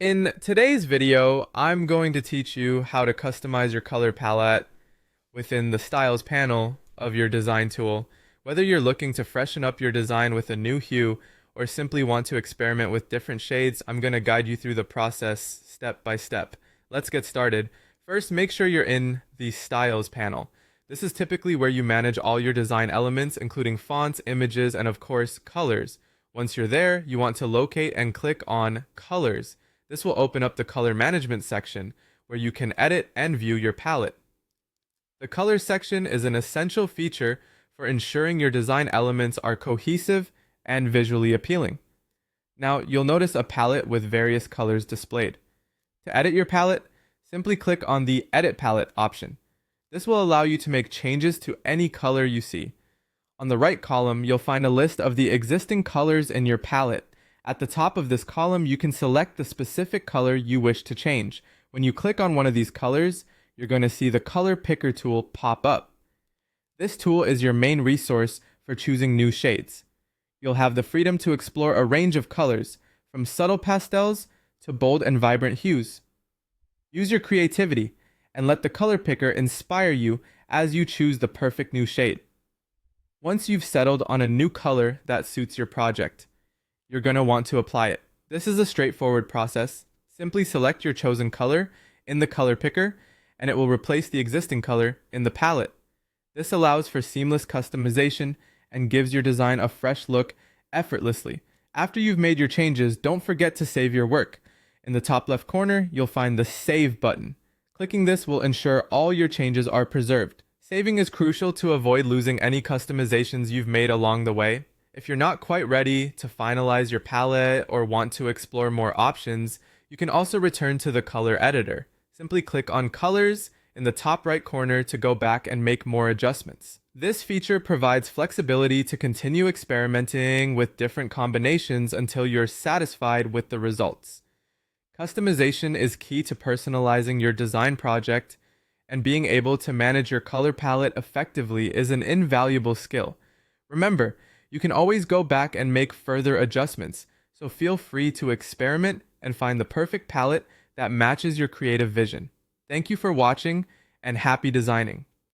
In today's video, I'm going to teach you how to customize your color palette within the Styles panel of your design tool. Whether you're looking to freshen up your design with a new hue or simply want to experiment with different shades, I'm going to guide you through the process step by step. Let's get started. First, make sure you're in the Styles panel. This is typically where you manage all your design elements, including fonts, images, and of course, colors. Once you're there, you want to locate and click on Colors. This will open up the color management section where you can edit and view your palette. The color section is an essential feature for ensuring your design elements are cohesive and visually appealing. Now, you'll notice a palette with various colors displayed. To edit your palette, simply click on the Edit Palette option. This will allow you to make changes to any color you see. On the right column, you'll find a list of the existing colors in your palette. At the top of this column, you can select the specific color you wish to change. When you click on one of these colors, you're going to see the Color Picker tool pop up. This tool is your main resource for choosing new shades. You'll have the freedom to explore a range of colors, from subtle pastels to bold and vibrant hues. Use your creativity and let the color picker inspire you as you choose the perfect new shade. Once you've settled on a new color that suits your project, you're going to want to apply it. This is a straightforward process. Simply select your chosen color in the color picker, and it will replace the existing color in the palette. This allows for seamless customization and gives your design a fresh look effortlessly. After you've made your changes, don't forget to save your work. In the top left corner, you'll find the Save button. Clicking this will ensure all your changes are preserved. Saving is crucial to avoid losing any customizations you've made along the way. If you're not quite ready to finalize your palette or want to explore more options, you can also return to the color editor. Simply click on Colors in the top right corner to go back and make more adjustments. This feature provides flexibility to continue experimenting with different combinations until you're satisfied with the results. Customization is key to personalizing your design project, and being able to manage your color palette effectively is an invaluable skill. Remember, you can always go back and make further adjustments, so feel free to experiment and find the perfect palette that matches your creative vision. Thank you for watching, and happy designing!